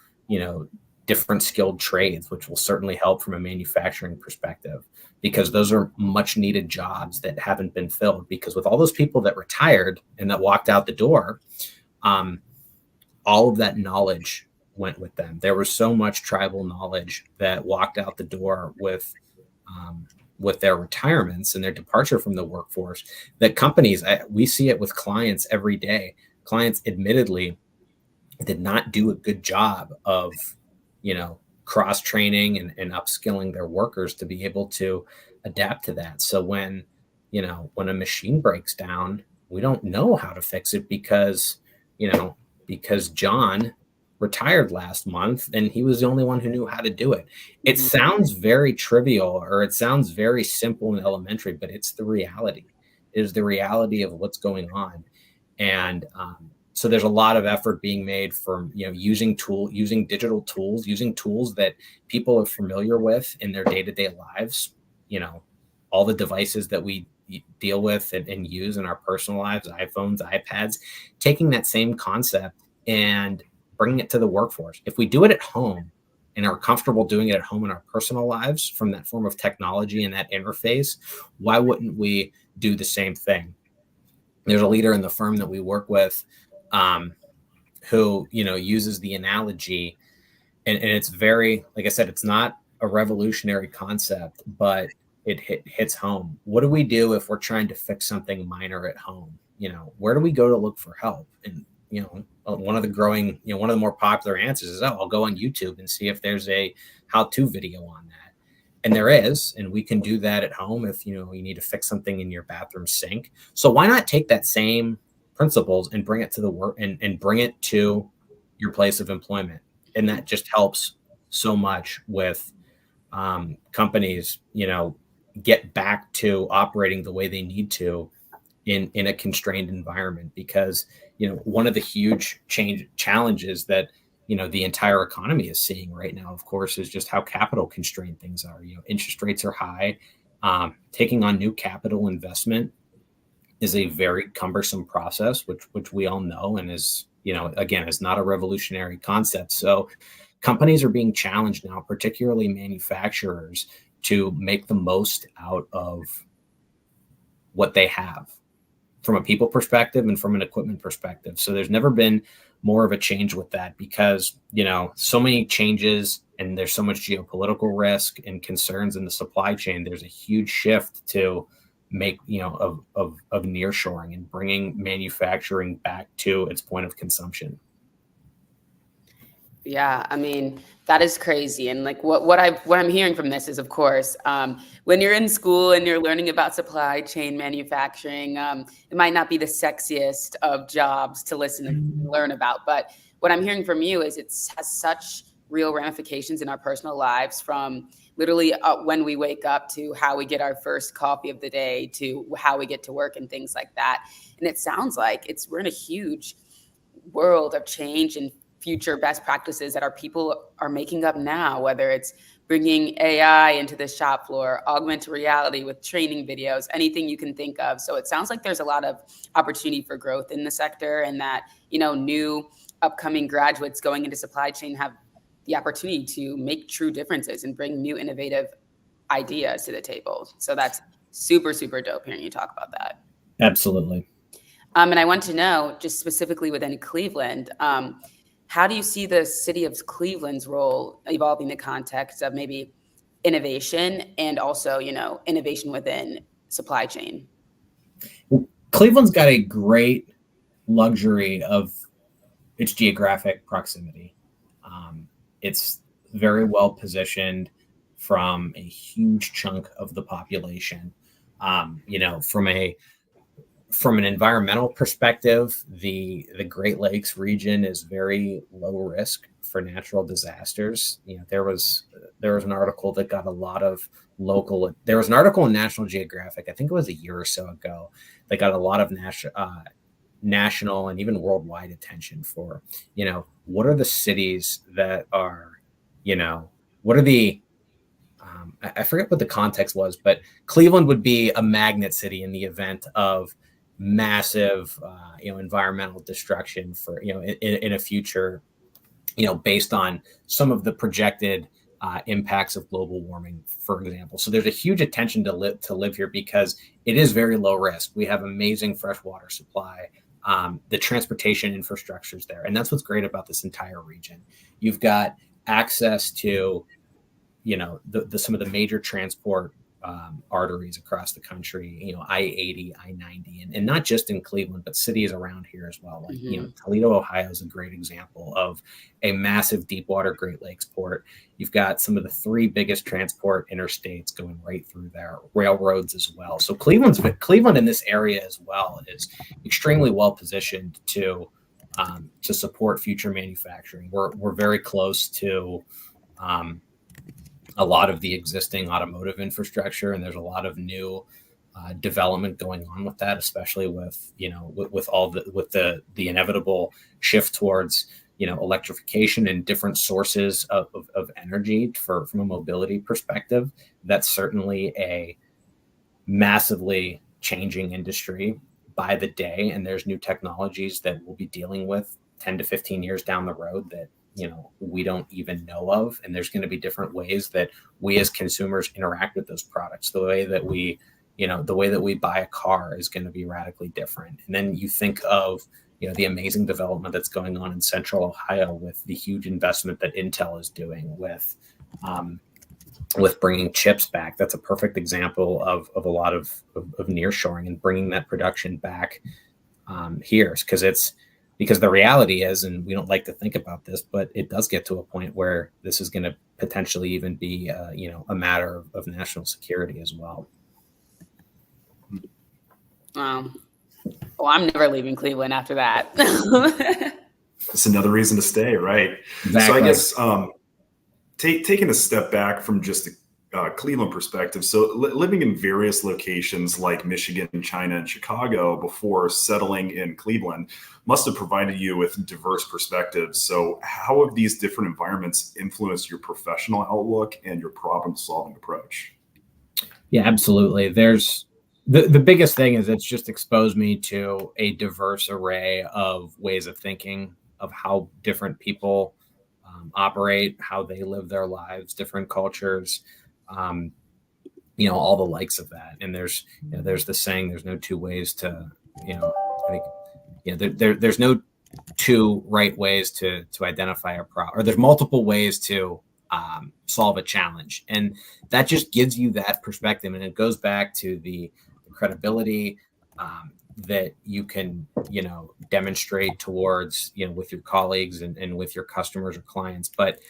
different skilled trades, which will certainly help from a manufacturing perspective, because those are much needed jobs that haven't been filled. Because with all those people that retired and that walked out the door, all of that knowledge went with them. There was so much tribal knowledge that walked out the door with their retirements and their departure from the workforce, that companies, we see it with clients every day. Clients admittedly did not do a good job of cross training and upskilling their workers to be able to adapt to that. So when a machine breaks down, we don't know how to fix it because John retired last month and he was the only one who knew how to do it. It sounds very trivial, or it sounds very simple and elementary, but it's the reality. It is the reality of what's going on. And so there's a lot of effort being made from using digital tools, using tools that people are familiar with in their day-to-day lives. All the devices that we deal with and use in our personal lives, iPhones, iPads, taking that same concept and bringing it to the workforce. If we do it at home and are comfortable doing it at home in our personal lives from that form of technology and that interface, why wouldn't we do the same thing? There's a leader in the firm that we work with who uses the analogy, and it's very, like I said, it's not a revolutionary concept, but it hits home. What do we do if we're trying to fix something minor at home? Where do we go to look for help? And one of the more popular answers is, I'll go on YouTube and see if there's a how-to video on that. And there is, and we can do that at home if you need to fix something in your bathroom sink. So why not take that same principles and bring it to the work and bring it to your place of employment? And that just helps so much with companies, get back to operating the way they need to in a constrained environment. Because one of the huge challenges that the entire economy is seeing right now, of course, is just how capital constrained things are. Interest rates are high. Taking on new capital investment is a very cumbersome process, which we all know, and is again, is not a revolutionary concept. So companies are being challenged now, particularly manufacturers, to make the most out of what they have from a people perspective and from an equipment perspective. So there's never been more of a change with that, because, so many changes and there's so much geopolitical risk and concerns in the supply chain. There's a huge shift to of nearshoring and bringing manufacturing back to its point of consumption. Yeah, I mean, that is crazy. And like what I'm hearing from this is, of course, when you're in school and you're learning about supply chain manufacturing, it might not be the sexiest of jobs to listen and learn about. But what I'm hearing from you is it has such real ramifications in our personal lives, from literally when we wake up to how we get our first coffee of the day to how we get to work and things like that. And it sounds like we're in a huge world of change and future best practices that our people are making up now, whether it's bringing AI into the shop floor, augmented reality with training videos, anything you can think of. So it sounds like there's a lot of opportunity for growth in the sector, and that, new upcoming graduates going into supply chain have the opportunity to make true differences and bring new innovative ideas to the table. So that's super, super dope hearing you talk about that. Absolutely. And I want to know, just specifically within Cleveland, how do you see the city of Cleveland's role evolving in the context of maybe innovation and also, innovation within supply chain? Cleveland's got a great luxury of its geographic proximity. It's very well positioned from a huge chunk of the population. From an environmental perspective, the Great Lakes region is very low risk for natural disasters. There was an article that got a lot of there was an article in National Geographic, I think it was a year or so ago, that got a lot of national and even worldwide attention for, what are the cities that are, what are the I forget what the context was, but Cleveland would be a magnet city in the event of massive, environmental destruction for, in a future, based on some of the projected impacts of global warming, for example. So there's a huge attention to live here because it is very low risk. We have amazing freshwater supply. The transportation infrastructure is there. And that's what's great about this entire region. You've got access to, some of the major transport arteries across the country, I-80, I-90, and not just in Cleveland, but cities around here as well. Like, Toledo, Ohio is a great example of a massive deep water Great Lakes port. You've got some of the three biggest transport interstates going right through there, railroads as well. So Cleveland in this area as well is extremely well positioned to support future manufacturing. We're very close to a lot of the existing automotive infrastructure, and there's a lot of new development going on with that, especially with the inevitable shift towards electrification and different sources of energy from a mobility perspective. That's certainly a massively changing industry by the day, and there's new technologies that we'll be dealing with 10 to 15 years down the road that we don't even know of. And there's going to be different ways that we as consumers interact with those products. The way that we buy a car is going to be radically different. And then you think of, the amazing development that's going on in Central Ohio with the huge investment that Intel is doing with bringing chips back. That's a perfect example of a lot of nearshoring and bringing that production back here, because the reality is, and we don't like to think about this, but it does get to a point where this is going to potentially even be, a matter of national security as well. Well, I'm never leaving Cleveland after that. It's another reason to stay, right? Exactly. So I guess taking a step back from just a Cleveland perspective, so living in various locations like Michigan, China, and Chicago before settling in Cleveland must have provided you with diverse perspectives. So how have these different environments influenced your professional outlook and your problem-solving approach? Yeah, absolutely. There's the biggest thing is it's just exposed me to a diverse array of ways of thinking, of how different people operate, how they live their lives, different cultures, all the likes of that. And there's the saying, there's no two ways to, I think, there's no two right ways to identify a problem, or there's multiple ways to solve a challenge. And that just gives you that perspective. And it goes back to the credibility that you can, demonstrate towards, with your colleagues and with your customers or clients. But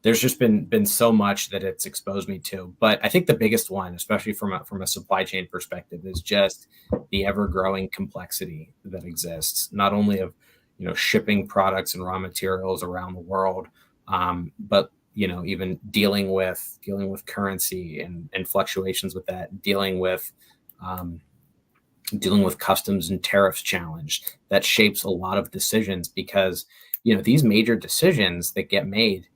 there's just been so much that it's exposed me to. But I think the biggest one, especially from a supply chain perspective, is just the ever growing complexity that exists, not only of shipping products and raw materials around the world, but even dealing with currency and fluctuations with that, dealing with customs and tariffs challenge that shapes a lot of decisions, because these major decisions that get made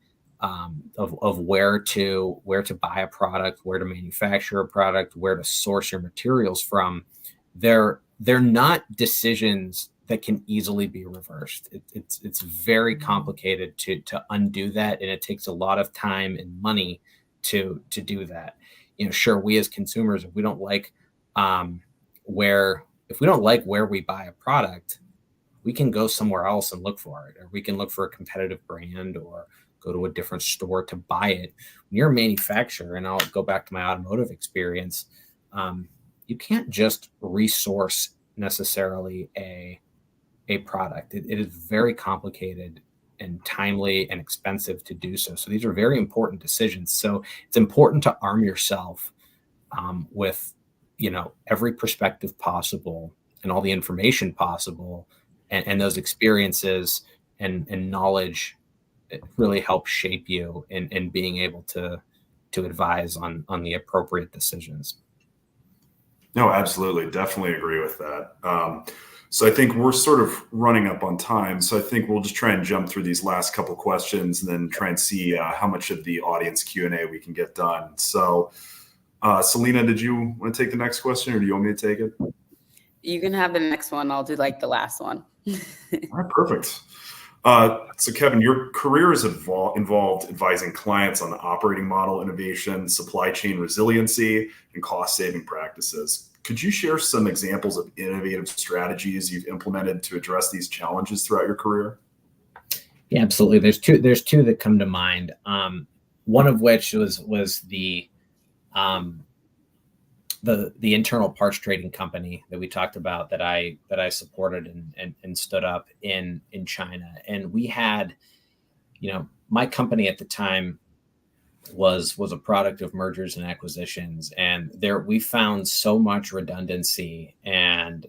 of where to buy a product, where to manufacture a product, where to source your materials from, they're not decisions that can easily be reversed. It's very complicated to undo that, and it takes a lot of time and money to do that. Sure, we as consumers, if we don't like where we buy a product, we can go somewhere else and look for it, or we can look for a competitive brand, or go to a different store to buy it. When you're a manufacturer, and I'll go back to my automotive experience, you can't just resource necessarily a product. It is very complicated and timely and expensive to do so. So these are very important decisions. So it's important to arm yourself with every perspective possible and all the information possible, and those experiences and knowledge really help shape you in being able to advise on the appropriate decisions. No, absolutely. Definitely agree with that. So I think we're sort of running up on time. So I think we'll just try and jump through these last couple questions and then try and see how much of the audience Q&A we can get done. So Selena, did you want to take the next question, or do you want me to take it? You can have the next one. I'll do the last one. All right, perfect. So Kevin, your career is involved advising clients on the operating model innovation, supply chain resiliency, and cost-saving practices. Could you share some examples of innovative strategies you've implemented to address these challenges throughout your career? Yeah, absolutely. There's two that come to mind. One of which was the internal parts trading company that we talked about that I supported and stood up in China. And we had, my company at the time was a product of mergers and acquisitions, and we found so much redundancy and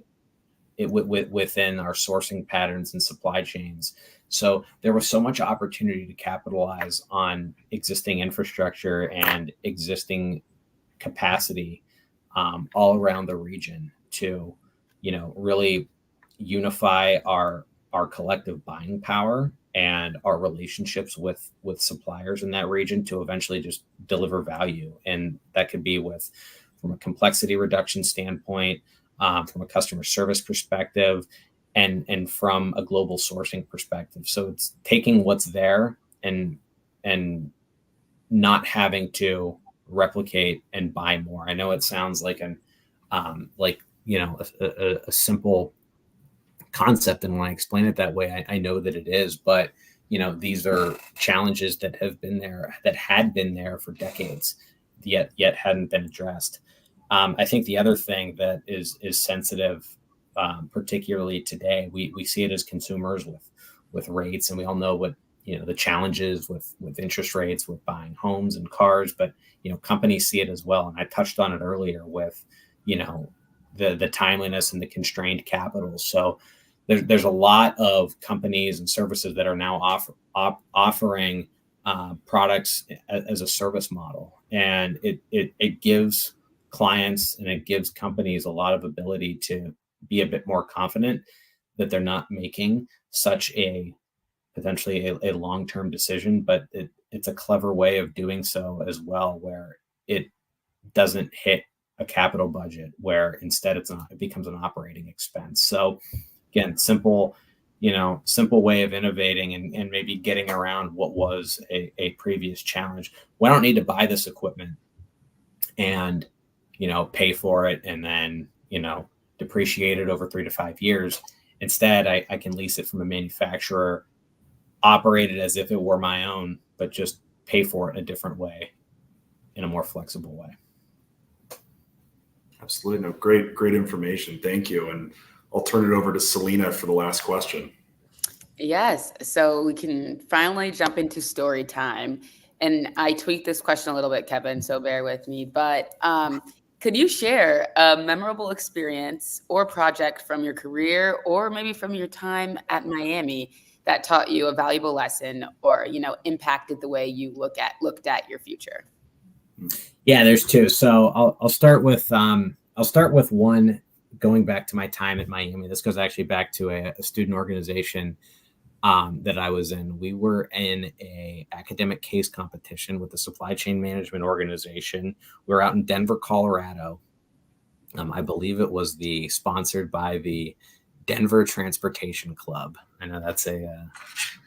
within our sourcing patterns and supply chains. So there was so much opportunity to capitalize on existing infrastructure and existing capacity all around the region to, really unify our collective buying power and our relationships with suppliers in that region to eventually just deliver value. And that could be from a complexity reduction standpoint, from a customer service perspective, and from a global sourcing perspective. So it's taking what's there and not having to replicate and buy more. I know it sounds like a simple concept, and when I explain it that way, I know that it is, but these are challenges that had been there for decades, yet hadn't been addressed. I think the other thing that is sensitive, particularly today, we see it as consumers with rates, and we all know what the challenges with interest rates, with buying homes and cars, but companies see it as well. And I touched on it earlier with the timeliness and the constrained capital. So there's a lot of companies and services that are now offering products as a service model, and it gives clients and it gives companies a lot of ability to be a bit more confident that they're not making such potentially a long-term decision, but it's a clever way of doing so as well, where it doesn't hit a capital budget, where instead it becomes an operating expense. So again, simple way of innovating and maybe getting around what was a previous challenge. We don't need to buy this equipment and pay for it and then depreciate it over 3 to 5 years. Instead, I can lease it from a manufacturer, operate it as if it were my own, but just pay for it in a different way, in a more flexible way. Absolutely. No, great information. Thank you. And I'll turn it over to Selena for the last question. Yes. So we can finally jump into story time. And I tweaked this question a little bit, Kevin, so bear with me. But could you share a memorable experience or project from your career or maybe from your time at Miami that taught you a valuable lesson or, impacted the way you looked at your future? Yeah, there's two. So I'll start with one going back to my time at Miami. This goes actually back to a student organization that I was in. We were in a academic case competition with the supply chain management organization. We were out in Denver, Colorado. I believe it was sponsored by the Denver Transportation Club. I know that's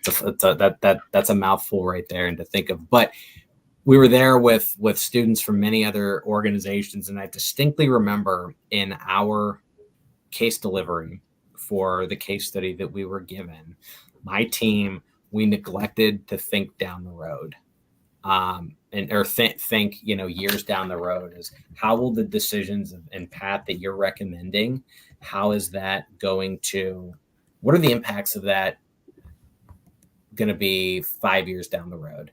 that's a mouthful right there, and to think of, but we were there with students from many other organizations, and I distinctly remember in our case delivery for the case study that we were given, my team, we neglected to think down the road, think years down the road. Is how will the decisions and path that you're recommending, how is that going to, what are the impacts of that going to be 5 years down the road,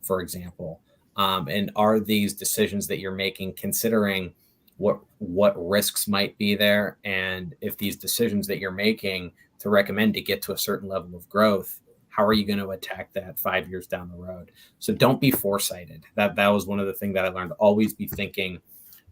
for example? And are these decisions that you're making considering what risks might be there? And if these decisions that you're making to recommend to get to a certain level of growth, how are you going to attack that 5 years down the road? So don't be foresighted. That was one of the things that I learned. Always be thinking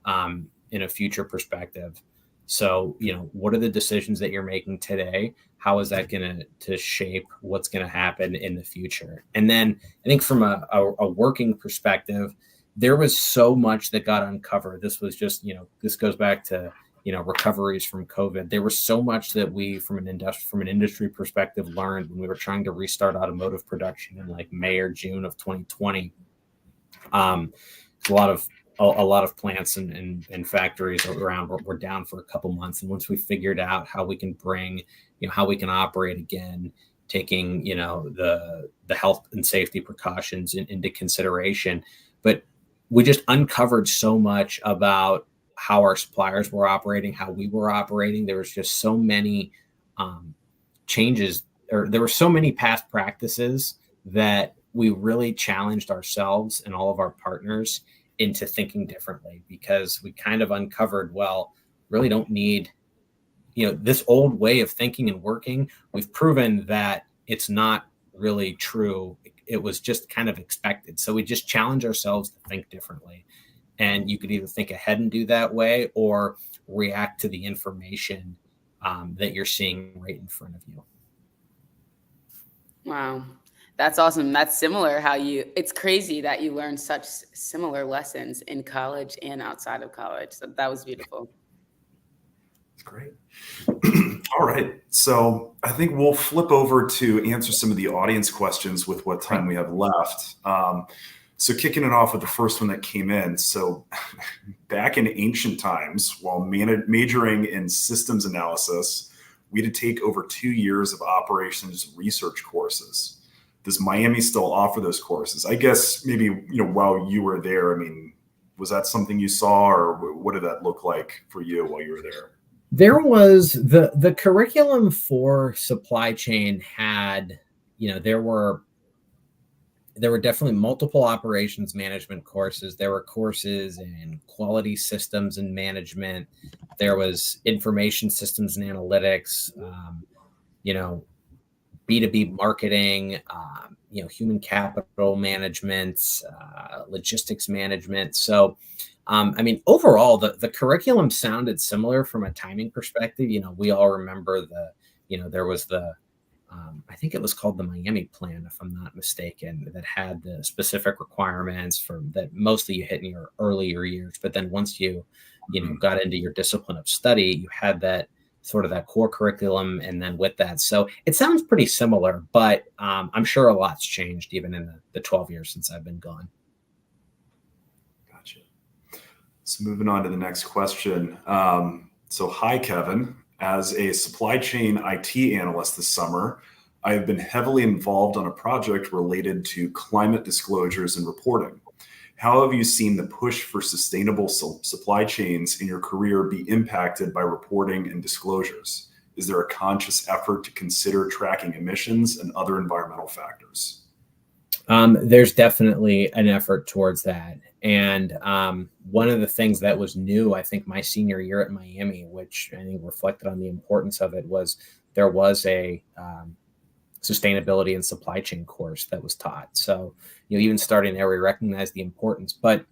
in a future perspective. So, what are the decisions that you're making today? How is that going to shape what's going to happen in the future? And then I think from a working perspective, there was so much that got uncovered. This was just, this goes back to, recoveries from COVID. There was so much that we, from an industry perspective, learned when we were trying to restart automotive production in like May or June of 2020. A lot of plants and factories around were down for a couple months. And once we figured out how we can bring, how we can operate again, taking, the health and safety precautions into consideration, but we just uncovered so much about how our suppliers were operating, how we were operating. There was just so many changes, or there were so many past practices that we really challenged ourselves and all of our partners into thinking differently, because we kind of uncovered, really don't need, this old way of thinking and working. We've proven that it's not really true. It was just kind of expected. So we just challenge ourselves to think differently. And you could either think ahead and do that way or react to the information that you're seeing right in front of you. Wow. That's awesome. That's similar it's crazy that you learned such similar lessons in college and outside of college. So that was beautiful. That's great. All right. So I think we'll flip over to answer some of the audience questions with what time we have left. So kicking it off with the first one that came in. So back in ancient times, while majoring in systems analysis, we had to take over 2 years of operations research courses. Does Miami still offer those courses? I guess maybe, while you were there, was that something you saw, or what did that look like for you while you were there? There was the curriculum for supply chain had, there were definitely multiple operations management courses. There were courses in quality systems and management. There was information systems and analytics, B2B marketing, human capital management, logistics management. So, overall, the curriculum sounded similar from a timing perspective. We all remember there was I think it was called the Miami Plan, if I'm not mistaken, that had the specific requirements that mostly you hit in your earlier years. But then once you got into your discipline of study, you had that sort of that core curriculum, and then with that. So it sounds pretty similar, but I'm sure a lot's changed even in the 12 years since I've been gone. Gotcha. So moving on to the next question. So hi, Kevin. As a supply chain IT analyst this summer, I have been heavily involved on a project related to climate disclosures and reporting. How have you seen the push for sustainable supply chains in your career be impacted by reporting and disclosures? Is there a conscious effort to consider tracking emissions and other environmental factors? There's definitely an effort towards that. And one of the things that was new, I think, my senior year at Miami, which I think reflected on the importance of it, was there was a sustainability and supply chain course that was taught. So, even starting there, we recognize the importance, but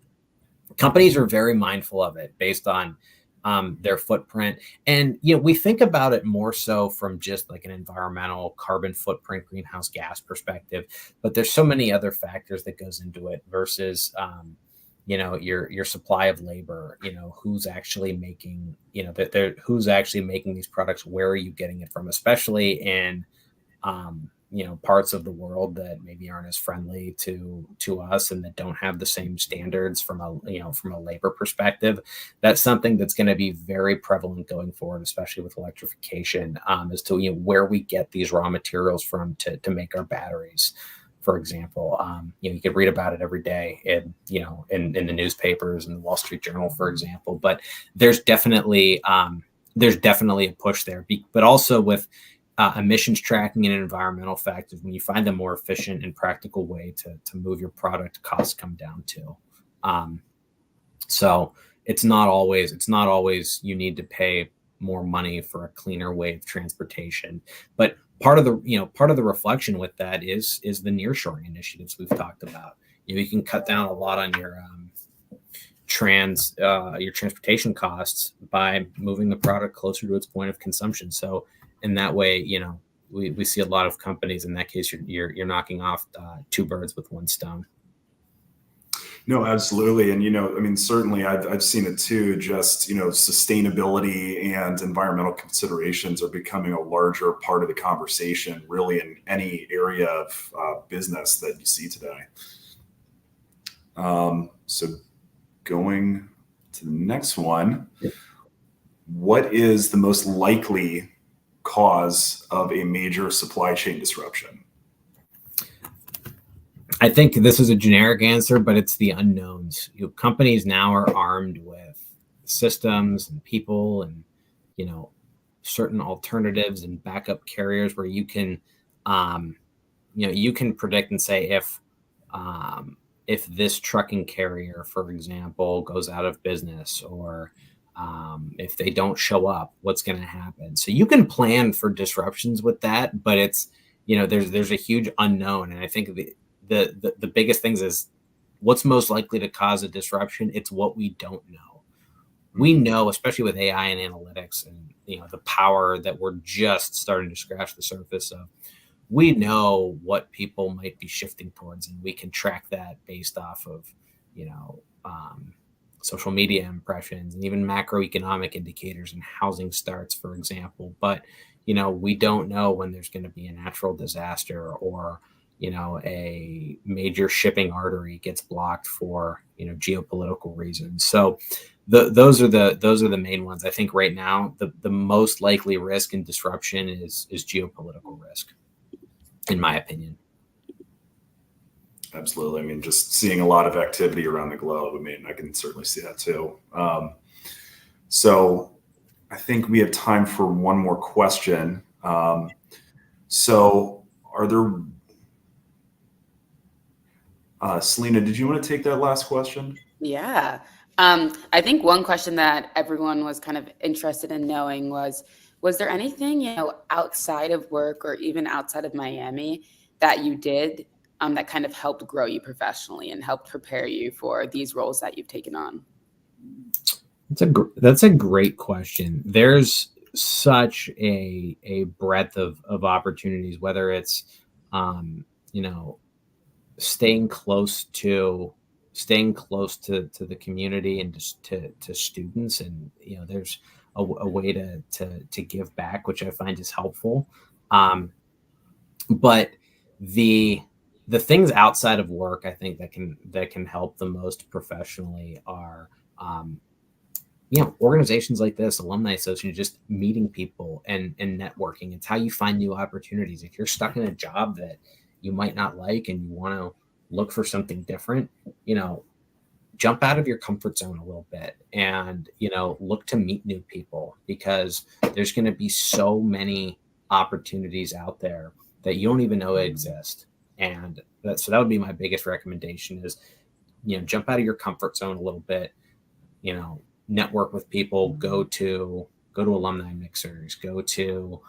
companies are very mindful of it based on their footprint. And, we think about it more so from just like an environmental carbon footprint, greenhouse gas perspective, but there's so many other factors that goes into it versus, your supply of labor, who's actually making, who's actually making these products, where are you getting it from, especially in, parts of the world that maybe aren't as friendly to us and that don't have the same standards from a labor perspective. That's something that's going to be very prevalent going forward, especially with electrification, as to where we get these raw materials from to make our batteries, for example. You could read about it every day in the newspapers and the Wall Street Journal, for example. But there's definitely a push there, but also with emissions tracking and environmental factors, when you find a more efficient and practical way to move your product, costs come down too. So it's not always you need to pay more money for a cleaner way of transportation. But part of the reflection with that is the nearshoring initiatives we've talked about. You can cut down a lot on your transportation costs by moving the product closer to its point of consumption. So in that way, we see a lot of companies in that case, you're knocking off two birds with one stone. No, absolutely. And, certainly I've seen it too. Just, sustainability and environmental considerations are becoming a larger part of the conversation, really, in any area of business that you see today. So going to the next one, what is the most likely cause of a major supply chain disruption? I think this is a generic answer, but it's the unknowns. Companies now are armed with systems and people and, certain alternatives and backup carriers where you can predict and say if this trucking carrier, for example, goes out of business, or if they don't show up, what's going to happen. So you can plan for disruptions with that, but it's, there's a huge unknown. And I think the biggest things is what's most likely to cause a disruption. It's what we don't know. We know, especially with AI and analytics and, the power that we're just starting to scratch the surface of, we know what people might be shifting towards, and we can track that based off of, social media impressions and even macroeconomic indicators and housing starts, for example. But, we don't know when there's going to be a natural disaster or, a major shipping artery gets blocked for, geopolitical reasons. So those are the main ones. I think right now, the most likely risk and disruption is geopolitical risk, in my opinion. Absolutely. Just seeing a lot of activity around the globe. I can certainly see that too. So I think we have time for one more question. So are there, Selena, did you want to take that last question? Yeah. I think one question that everyone was kind of interested in knowing was there anything, outside of work or even outside of Miami that you did that kind of helped grow you professionally and helped prepare you for these roles that you've taken on? That's a great question. There's such a breadth of opportunities, whether it's, staying close to the community and just to students, and there's a way to give back, which I find is helpful. But the things outside of work, I think that can help the most professionally are organizations like this, alumni association, just meeting people and networking. It's how you find new opportunities. If you're stuck in a job that you might not like and you want to look for something different, jump out of your comfort zone a little bit and, look to meet new people, because there's going to be so many opportunities out there that you don't even know exist. And so that would be my biggest recommendation is, jump out of your comfort zone a little bit, network with people, go to alumni mixers, go to,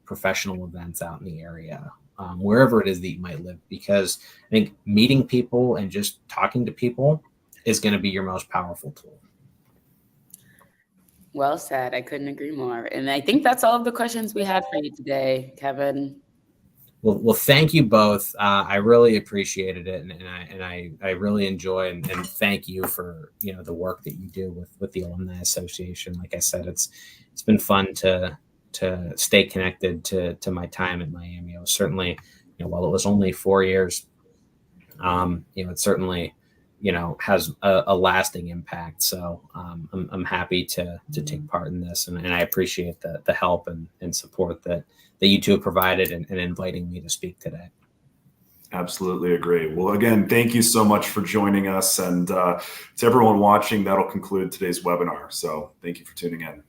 professional events out in the area, wherever it is that you might live, because I think meeting people and just talking to people is going to be your most powerful tool. Well said. I couldn't agree more. And I think that's all of the questions we had for you today, Kevin. Well, thank you both. I really appreciated it, and I really enjoy and thank you for the work that you do with the Alumni Association. Like I said, it's been fun to stay connected to my time at Miami. It was certainly, while it was only 4 years, it certainly has a lasting impact. So I'm happy to take part in this, and I appreciate the help and support that you two have provided and inviting me to speak today. Absolutely agree. Well, again, thank you so much for joining us. And to everyone watching, that'll conclude today's webinar. So thank you for tuning in.